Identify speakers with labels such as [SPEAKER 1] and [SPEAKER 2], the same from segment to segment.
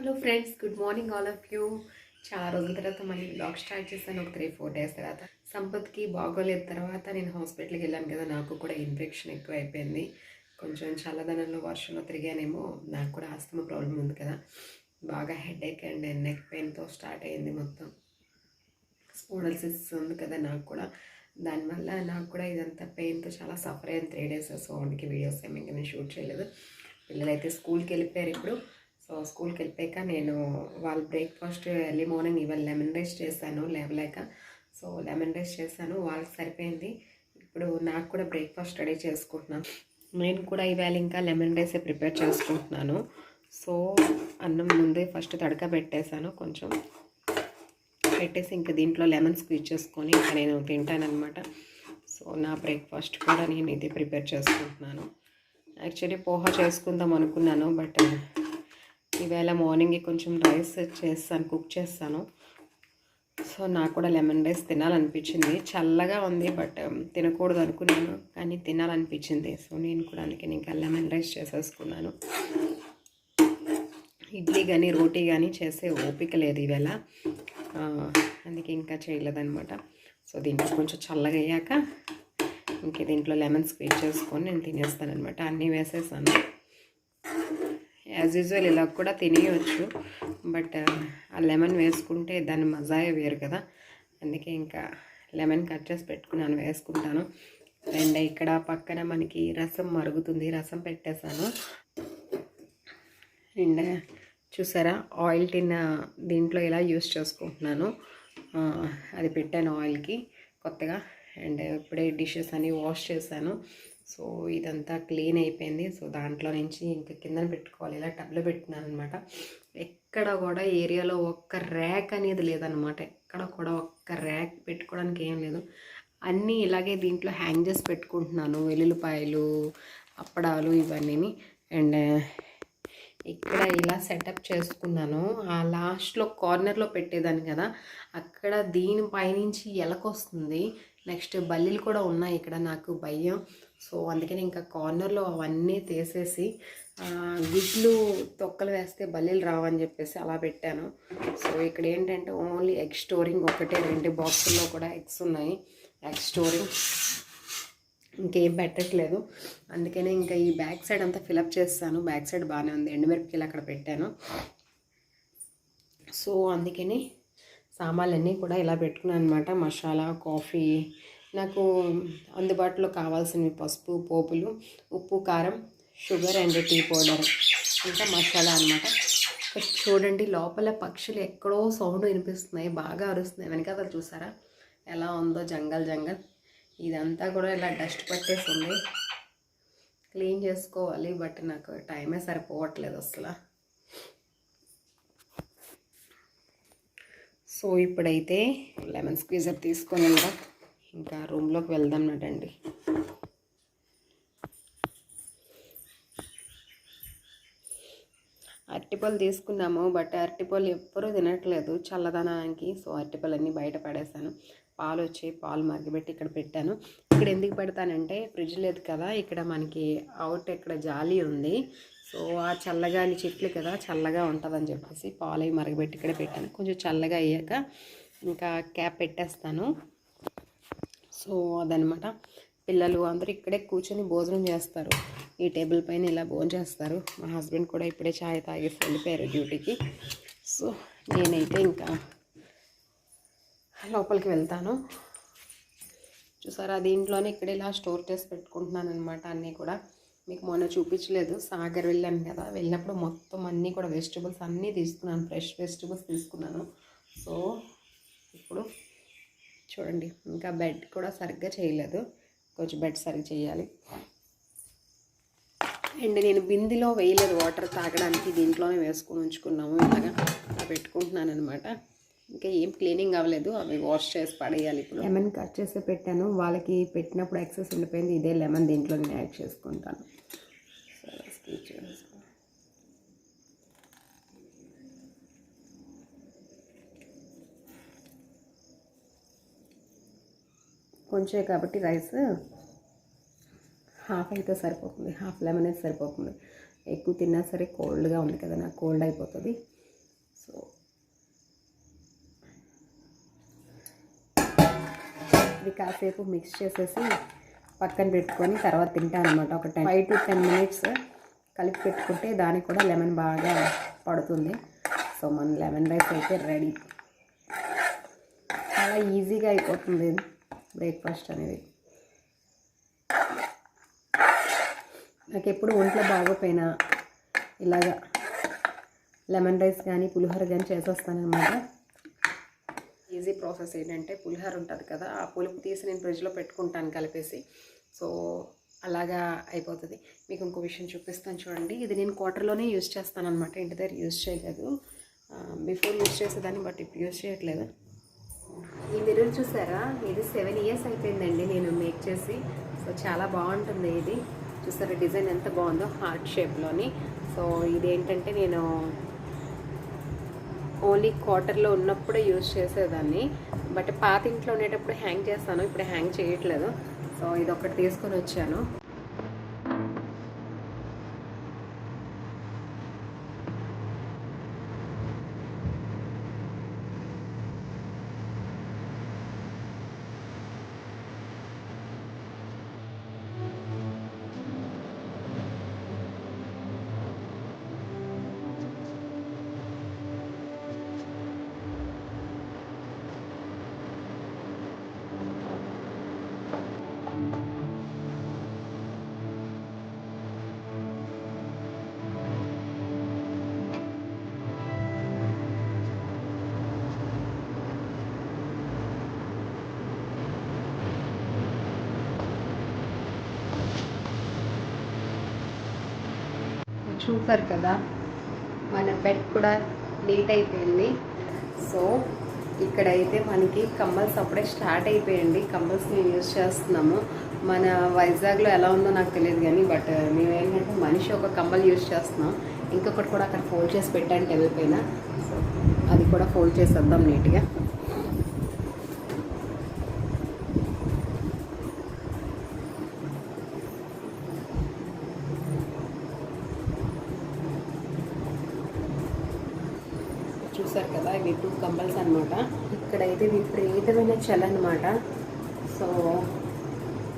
[SPEAKER 1] Hello friends, good morning all of you. చాలా రోజుల తర్వాత మళ్ళీ బ్లాగ్ స్టార్ట్ చేశాను. ఒక 3-4 డేస్ తర్వాత సంపత్కి బాగోలేదు. తర్వాత నేను హాస్పిటల్కి వెళ్ళాను కదా, నాకు కూడా ఇన్ఫెక్షన్ ఎక్కువ అయిపోయింది. కొంచెం చల్లదనంలో వర్షంలో తిరిగానేమో. నాకు కూడా ఆస్తమా ప్రాబ్లం ఉంది కదా, బాగా హెడేక్ అండ్ నెక్ పెయిన్తో స్టార్ట్ అయ్యింది. మొత్తం స్పోడల్సిస్ ఉంది కదా నాకు కూడా, దానివల్ల నాకు కూడా ఇదంతా పెయిన్తో చాలా సఫర్ అయ్యాను 3 డేస్. సో అందుకే వీడియోస్ ఏమి ఇంకా నేను షూట్ చేయలేదు. పిల్లలైతే స్కూల్కి వెళ్ళిపోయారు ఇప్పుడు. సో స్కూల్కి వెళ్ళిపోయాక నేను వాళ్ళ బ్రేక్ఫాస్ట్ ఎర్లీ మార్నింగ్ ఇవాళ లెమన్ రైస్ చేశాను లేవలేక. సో లెమన్ రైస్ చేశాను, వాళ్ళకి సరిపోయింది. ఇప్పుడు నాకు కూడా బ్రేక్ఫాస్ట్ రెడీ చేసుకుంటున్నాను. నేను కూడా ఇవాళ ఇంకా లెమన్ రైసే ప్రిపేర్ చేసుకుంటున్నాను. సో అన్నం ముందే ఫస్ట్ తడక పెట్టేశాను, కొంచెం పెట్టేసి ఇంకా దీంట్లో లెమన్ స్క్వీజ్ చేసుకొని ఇంకా నేను తింటానమాట. సో నా బ్రేక్ఫాస్ట్ కూడా నేను ఇది ప్రిపేర్ చేసుకుంటున్నాను. యాక్చువల్లీ పోహా చేసుకుందాం అనుకున్నాను, బట్ ఈవేళ మార్నింగ్ కొంచెం రైస్ కుక్ చేస్తాను. సో నాకు కూడా లెమన్ రైస్ తినాలనిపించింది. చల్లగా ఉంది బట్ తినకూడదు అనుకున్నాను, కానీ తినాలనిపించింది. సో నేను కూడా అందుకని ఇంకా లెమన్ రైస్ చేసేసుకున్నాను. ఇడ్లీ కానీ రోటీ కానీ చేసే ఓపిక లేదు ఈవేళ, అందుకే ఇంకా చేయలేదన్నమాట. సో దీంట్లో కొంచెం చల్లగా అయ్యాక ఇంక దీంట్లో లెమన్ స్క్వీజ్ చేసుకొని నేను తినేస్తాను అనమాట. అన్నీ వేసేసాను. యాజ్ యూజువల్ ఇలా కూడా తినేయచ్చు, బట్ ఆ లెమన్ వేసుకుంటే దాని మజాయే వేరు కదా, అందుకే ఇంకా లెమన్ కట్ చేసి పెట్టుకున్నాను, వేసుకుంటాను. అండ్ ఇక్కడ పక్కన మనకి రసం మరుగుతుంది, రసం పెట్టేశాను. అండ్ చూసారా ఆయిల్ టిన్ దీంట్లో ఇలా యూస్ చేసుకుంటున్నాను. అది పెట్టాను ఆయిల్కి కొత్తగా. అండ్ ఇప్పుడే డిషెస్ అన్నీ వాష్ చేశాను. సో ఇదంతా క్లీన్ అయిపోయింది. సో దాంట్లో నుంచి ఇంకా కిందన పెట్టుకోవాలి, ఇలా టబ్లో పెట్టినాను అనమాట. ఎక్కడ కూడా ఏరియాలో ఒక్క ర్యాక్ అనేది లేదనమాట. ఎక్కడ కూడా ఒక్క ర్యాక్ పెట్టుకోవడానికి ఏం లేదు. అన్నీ ఇలాగే దీంట్లో హ్యాంగ్ చేసి పెట్టుకుంటున్నాను, వెల్లుల్లిపాయలు, అప్పడాలు ఇవన్నీ. అండ్ ఇక్కడ ఇలా సెటప్ చేసుకున్నాను. ఆ లాస్ట్లో కార్నర్లో పెట్టేదాన్ని కదా, అక్కడ దీనిపైనుంచి ఎలకొస్తుంది. నెక్స్ట్ బల్లీలు కూడా ఉన్నాయి ఇక్కడ, నాకు భయం. సో అందుకని ఇంకా కార్నర్లో అవన్నీ తీసేసి గుడ్లు తొక్కలు వేస్తే బల్లీలు రావని చెప్పేసి అలా పెట్టాను. సో ఇక్కడ ఏంటంటే ఓన్లీ ఎగ్ స్టోరింగ్ ఒకటే, 2 బాక్సుల్లో కూడా ఎగ్స్ ఉన్నాయి. ఎగ్ స్టోరింగ్ ఇంకేం పెట్టట్లేదు. అందుకనే ఇంకా ఈ బ్యాక్ సైడ్ అంతా ఫిలప్ చేస్తాను. బ్యాక్ సైడ్ బాగానే ఉంది, ఎండుమిరపకాయలు అక్కడ పెట్టాను. సో అందుకని సామాన్లన్నీ కూడా ఇలా పెట్టుకున్నాను అనమాట. మసాలా, కాఫీ, నాకు అందుబాటులో కావాల్సినవి పసుపు, పోపులు, ఉప్పు, కారం, షుగర్ అండ్ టీ పౌడర్, ఇంకా మసాలా అనమాట. చూడండి లోపల పక్షులు ఎక్కడో సౌండ్ వినిపిస్తున్నాయి, బాగా అరుస్తున్నాయి. వెనకాల చూసారా ఎలా ఉందో, జంగల్ జంగల్. ఇదంతా కూడా ఇలా డస్ట్ పట్టేస్తుంది, క్లీన్ చేసుకోవాలి. బట్ నాకు టైమే సరిపోవట్లేదు అసలు. సో ఇప్పుడైతే లెమన్ స్క్వీజర్ తీసుకొని వెళ్దాం, ఇంకా రూమ్లోకి వెళ్దాం నటండి. అరటిపళ్ళు తీసుకున్నాము, బట్ అరటిపళ్ళు ఎవ్వరూ తినట్లేదు చల్లదనానికి. సో అరటిపళ్ళు అన్నీ బయట పడేసాను. పాలు వచ్చి పాలు మరిగిపెట్టి ఇక్కడ పెట్టాను. ఇక్కడ ఎందుకు పెడతానంటే ఫ్రిడ్జ్ లేదు కదా, ఇక్కడ మనకి ఇక్కడ జాలి ఉంది. సో ఆ చల్లగాలి చెట్లు కదా, చల్లగా ఉంటుందని చెప్పేసి పాలు అవి మరగబెట్టి ఇక్కడ పెట్టాను. కొంచెం చల్లగా అయ్యాక ఇంకా క్యాప్ పెట్టేస్తాను. సో అదనమాట. పిల్లలు అందరూ ఇక్కడే కూర్చొని భోజనం చేస్తారు, ఈ టేబుల్ పైన ఇలా భోజనం చేస్తారు. మా హస్బెండ్ కూడా ఇప్పుడే ఛాయ్ తాగేసి వెళ్ళిపోయారు డ్యూటీకి. సో నేనైతే ఇంకా లోపలికి వెళ్తాను. చూసారా దీంట్లోనే ఇక్కడ ఇలా స్టోర్ చేసి పెట్టుకుంటున్నాను అనమాట. అన్నీ కూడా మీకు మొన్న చూపించలేదు, సాగర్ వెళ్ళాను కదా, వెళ్ళినప్పుడు మొత్తం అన్నీ కూడా వెజిటబుల్స్ అన్నీ తీసుకున్నాను, ఫ్రెష్ వెజిటబుల్స్ తీసుకున్నాను. సో ఇప్పుడు చూడండి, ఇంకా బెడ్ కూడా సరిగ్గా చేయలేదు, కొంచెం బెడ్ సరిగ్గా చేయాలి. అండ్ నేను బిందెలో వేయలేదు వాటర్ తాగడానికి, దీంట్లోనే వేసుకొని ఉంచుకున్నాము. ఇలాగా పెట్టుకుంటున్నాను అనమాట. ఇంకా ఏం క్లీనింగ్ అవ్వలేదు, అవి వాష్ చేసి పడేయాలి. ఇప్పుడు లెమన్ కట్ చేసి పెట్టాను, వాళ్ళకి పెట్టినప్పుడు ఎక్సెస్ ఉండిపోయింది. ఇదే లెమన్ దీంట్లో నేను యాడ్ చేసుకుంటాను. కొంచెం కాబట్టి రైస్ హాఫ్ అయితే సరిపోతుంది, హాఫ్ లెమన్ అయితే సరిపోతుంది. ఎక్కువ తిన్నా సరే కోల్డ్గా ఉంది కదా, నాకు కోల్డ్ అయిపోతుంది. సో ఇది కాసేపు మిక్స్ చేసేసి పక్కన పెట్టుకొని తర్వాత తింటాను అనమాట. ఒక 5 to 10 minutes కలిపి పెట్టుకుంటే దానికి కూడా లెమన్ బాగా పడుతుంది. సో మన లెమన్ రైస్ అయితే రెడీ. చాలా ఈజీగా అయిపోతుంది బ్రేక్ఫాస్ట్ అనేది. నాకు ఎప్పుడు ఒంట్లో బాగోపోయినా ఇలాగా లెమన్ రైస్ కానీ పులిహోర కానీ చేసేస్తానమాట. ఈజీ ప్రాసెస్ ఏంటంటే పులిహోర ఉంటుంది కదా, ఆ పులుపు తీసి నేను ఫ్రిడ్జ్లో పెట్టుకుంటాను కలిపేసి. సో అలాగా అయిపోతుంది. మీకు ఇంకో విషయం చూపిస్తాను చూడండి. ఇది నేను క్వార్టర్లోనే యూజ్ చేస్తాను అనమాట. ఇంటి దగ్గర యూజ్ చేయలేదు. బిఫోర్ యూజ్ చేసేదాన్ని, బట్ ఇప్పుడు యూజ్ చేయట్లేదు. ఈ మిర్రర్ చూసారా, ఇది 7 years అయిపోయిందండి నేను మేక్ చేసి. సో చాలా బాగుంటుంది ఇది. చూసారా డిజైన్ ఎంత బాగుందో, హార్ట్ షేప్లోని. సో ఇదేంటంటే నేను ఓన్లీ క్వార్టర్లో ఉన్నప్పుడే యూజ్ చేసేదాన్ని, బట్ పాత ఇంట్లో ఉండేటప్పుడు హ్యాంగ్ చేస్తాను, ఇప్పుడు హ్యాంగ్ చేయట్లేదు. సో ఇది ఒకటి తీసుకొని వచ్చాను. చూసారు కదా, మన బెడ్ కూడా నీట్ అయిపోయింది. సో ఇక్కడైతే మనకి కమ్మల్స్ అప్పుడే స్టార్ట్ అయిపోయింది. కమ్మల్స్ మేము యూజ్ చేస్తున్నాము. మన వైజాగ్లో ఎలా ఉందో నాకు తెలియదు కానీ, బట్ మేము ఏంటంటే మనిషి ఒక కమ్మల్ యూజ్ చేస్తున్నాం. ఇంకొకటి కూడా అక్కడ ఫోల్డ్ చేసి పెట్టాను టేబుల్ పైన. సో అది కూడా ఫోల్డ్ చేసేద్దాం నీట్గా. చూసారు కదా, ఇవి 2 కంబల్స్ అనమాట. ఇక్కడైతే విపరీతమైన చలి అనమాట. సో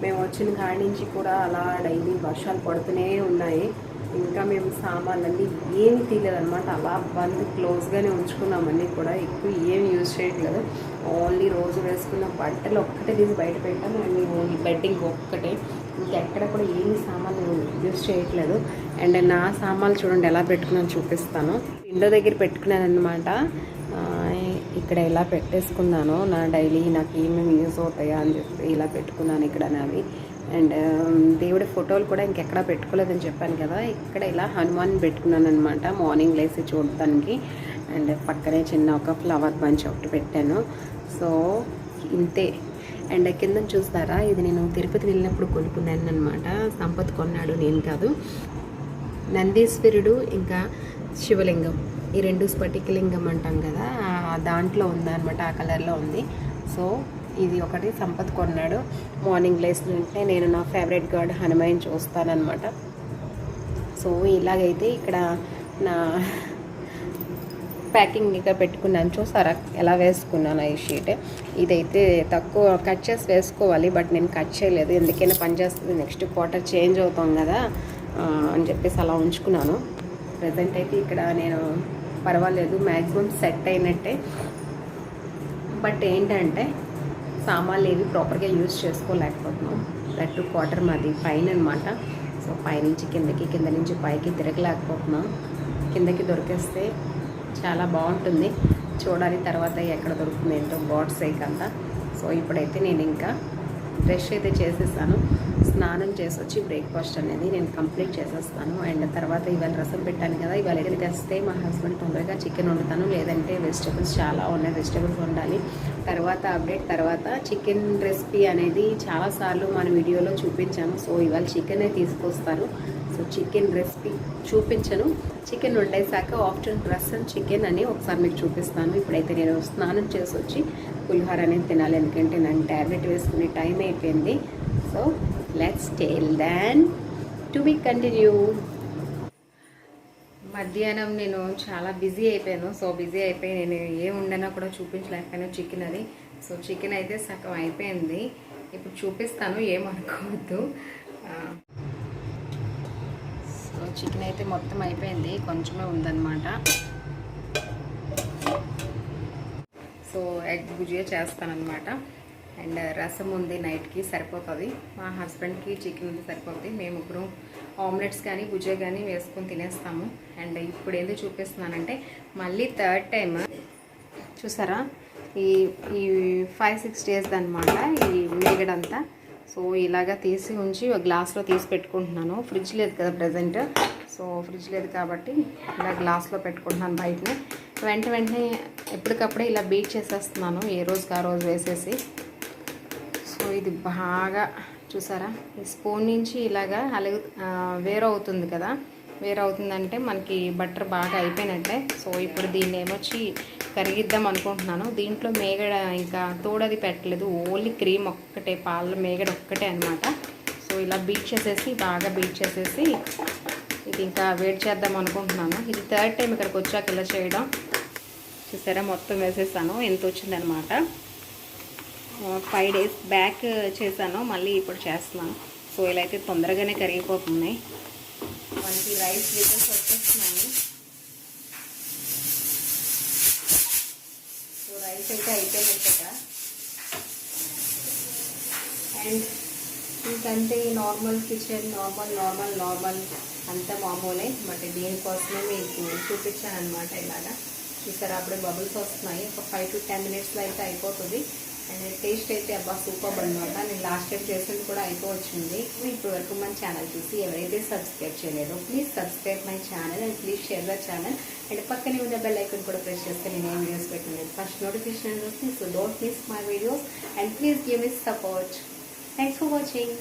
[SPEAKER 1] మేము వచ్చిన కాడి నుంచి కూడా అలా డైలీ వర్షాలు పడుతూనే ఉన్నాయి. ఇంకా మేము సామాన్లన్నీ ఏమి తీయలేదన్నమాట. అలా బంద్ క్లోజ్గానే ఉంచుకున్నామన్నీ కూడా. ఎక్కువ ఏమి యూజ్ చేయట్లేదు. ఓన్లీ రోజు వేసుకున్న బట్టలు ఒక్కటే తీసి బయట పెట్టాము. అండ్ ఓన్లీ బెడ్డింగ్ ఒక్కటే, ఇంకెక్కడ కూడా ఏమి సామాన్లు యూజ్ చేయట్లేదు. అండ్ నా సామాన్లు చూడండి ఎలా పెట్టుకున్నాను చూపిస్తాను. విండో దగ్గర పెట్టుకున్నాను అనమాట. ఇక్కడ ఇలా పెట్టేసుకున్నాను. నా డైలీ నాకు ఏమేమి యూజ్ అవుతాయా అని చెప్పి ఇలా పెట్టుకున్నాను ఇక్కడ నావి. అండ్ దేవుడి ఫోటోలు కూడా ఇంకెక్కడా పెట్టుకోలేదని చెప్పాను కదా, ఇక్కడ ఇలా హనుమాన్ పెట్టుకున్నాను అనమాట మార్నింగ్ లేసి చూడటానికి. అండ్ పక్కనే చిన్న ఒక ఫ్లవర్ బంచ్ ఒకటి పెట్టాను. సో ఇంతే. అండ్ కింద చూస్తారా, ఇది నేను తిరుపతి వెళ్ళినప్పుడు కొనుక్కున్నాను అనమాట. సంపత్ కొన్నాడు, నేను కాదు. నందీశ్వరుడు ఇంకా శివలింగం, ఈ 2 స్ఫటికలింగం అంటాం కదా, దాంట్లో ఉందన్నమాట. ఆ కలర్లో ఉంది. సో ఇది ఒకటి సంపత్ కొన్నాడు. మార్నింగ్ లేస్తుంటే నేను నా ఫేవరెట్ గాడ్ హనుమాన్ చూస్తానన్నమాట. సో ఇలాగైతే ఇక్కడ నా ప్యాకింగ్ ఇక్కడ పెట్టుకున్నాను. చూసారా ఎలా వేసుకున్నాను ఈ షీట్. ఇదైతే తక్కువ కట్ చేసి వేసుకోవాలి, బట్ నేను కట్ చేయలేదు. ఎందుకైనా పనిచేస్తుంది, నెక్స్ట్ క్వార్టర్ చేంజ్ అవుతాం కదా అని చెప్పేసి అలా ఉంచుకున్నాను. ప్రజెంట్ అయితే ఇక్కడ నేను పర్వాలేదు, మ్యాక్సిమం సెట్ అయినట్టే. బట్ ఏంటంటే సామాన్లు ఏవి ప్రాపర్గా యూజ్ చేసుకోలేకపోతున్నాం. దట్ క్వార్టర్ మాది పైన అనమాట. సో పైనుంచి కిందకి, కింద నుంచి పైకి తిరగలేకపోతున్నాం. కిందకి దొరికేస్తే చాలా బాగుంటుంది చూడాలి. తర్వాత ఎక్కడ దొరుకుతుంది ఏంటో గాడ్ సేక్ అంతా. సో ఇప్పుడైతే నేను ఇంకా బ్రష్ అయితే చేసేసాను. స్నానం చేసి వచ్చి బ్రేక్ఫాస్ట్ అనేది నేను కంప్లీట్ చేసేస్తాను. అండ్ తర్వాత ఇవాళ రసం పెట్టాను కదా, ఇవాళ ఏదైనా తెస్తే మా హస్బెండ్ తొందరగా చికెన్ వండుతాను, లేదంటే వెజిటబుల్స్ చాలా ఉన్నాయి, వెజిటబుల్స్ వండాలి. తర్వాత అప్డేట్, తర్వాత చికెన్ రెసిపీ అనేది చాలాసార్లు మన వీడియోలో చూపించాను. సో ఇవాళ చికెనే తీసుకొస్తారు. సో చికెన్ రెసిపీ చూపించను, చికెన్ వండేసాక ఆఫ్టర్నూన్ రసం చికెన్ అని ఒకసారి మీకు చూపిస్తాను. ఇప్పుడైతే నేను స్నానం చేసి వచ్చి పులిహోర అనేది తినాలి, ఎందుకంటే నేను ట్యాబ్లెట్ వేసుకునే టైం అయిపోయింది. So let's tale then to be continue. మధ్యాహ్నం నేను చాలా బిజీ అయిపోయాను. సో బిజీ అయిపోయి నేను ఏం వండినా కూడా చూపించలేకపోయాను. చికెన్ అది. సో చికెన్ అయితే సగం అయిపోయింది. ఇప్పుడు చూపిస్తాను, ఏమనుకోవద్దు. సో చికెన్ అయితే మొత్తం అయిపోయింది, కొంచెమే ఉందన్నమాట. సో ఎగ్ భుజియా చేస్తానన్నమాట. అండ్ రసం ఉంది, నైట్కి సరిపోతుంది. మా హస్బెండ్కి చికెన్ ఉంది సరిపోతుంది. మేము ముగ్గురం ఆమ్లెట్స్ కానీ భుజియా కానీ వేసుకొని తినేస్తాము. అండ్ ఇప్పుడు ఏంది చూపిస్తున్నానంటే మళ్ళీ థర్డ్ టైం చూసారా, ఈ ఈ 5-6 డేస్ అనమాట ఈ మేగడంతా. సో ఇలాగా తీసి ఉంచి ఒక గ్లాస్లో తీసి పెట్టుకుంటున్నాను. ఫ్రిడ్జ్ లేదు కదా ప్రజెంట్. సో ఫ్రిడ్జ్ లేదు కాబట్టి ఇలా గ్లాస్లో పెట్టుకుంటున్నాను బయటనే. వెంటనే ఎప్పటికప్పుడే ఇలా బీట్ చేసేస్తున్నాను, ఏ రోజుకి ఆ రోజు వేసేసి. సో ఇది బాగా చూసారా, ఈ స్పూన్ నుంచి ఇలాగా వేరవుతుంది కదా. వేరవుతుందంటే మనకి బటర్ బాగా అయిపోయినట్టే. సో ఇప్పుడు దీన్ని ఏమొచ్చి కరిగిద్దాం అనుకుంటున్నాను. దీంట్లో మేగడ ఇంకా తోడది పెట్టలేదు, ఓన్లీ క్రీమ్ ఒక్కటే, పాల మేగడ ఒక్కటే అనమాట. సో ఇలా బీట్ చేసేసి బాగా బీట్ చేసేసి ఇది ఇంకా వేడి చేద్దాం అనుకుంటున్నాను. ఇది థర్డ్ టైం ఇక్కడికి వచ్చాక ఇలా చేయడం. చూసారా, మొత్తం వేసేసాను. ఎంత వచ్చిందనమాట. 5 డేస్ బ్యాక్ చేశాను, మళ్ళీ ఇప్పుడు చేస్తున్నాను. సో ఇలా అయితే తొందరగానే కరిగిపోతున్నాయి. మనకి రైస్ విజిల్స్ వచ్చేస్తున్నాయి. సో రైస్ అయితే అయిపోయినట్టుగా. అండ్ ఇంకంతే నార్మల్ కిచెన్, నార్మల్ అంతా మామూలే. బట్ దీనికోసమే మీకు చూపించాను అనమాట. ఇలాగా చూసారా, అప్పుడే బబుల్స్ వస్తున్నాయి. ఒక 5 to 10 మినిట్స్లో అయితే అయిపోతుంది. అండ్ టేస్ట్ అయితే అబ్బా సూపర్ అనమాట. నేను లాస్ట్ టైం చేసింది కూడా అయిపోవచ్చింది. ఇప్పుడు వరకు మన ఛానల్ చూసి ఎవరైతే సబ్స్క్రైబ్ చేయలేదో please subscribe my channel and please share the channel. And పక్కనే ఉన్న బెల్ ఐకాన్ కూడా ప్రెస్ చేస్తే నేను ఏం వీడియోస్ పెట్టలేదు ఫస్ట్ నోటిఫికేషన్ వస్తుంది. So don't miss my videos and please give me support. Thanks for watching.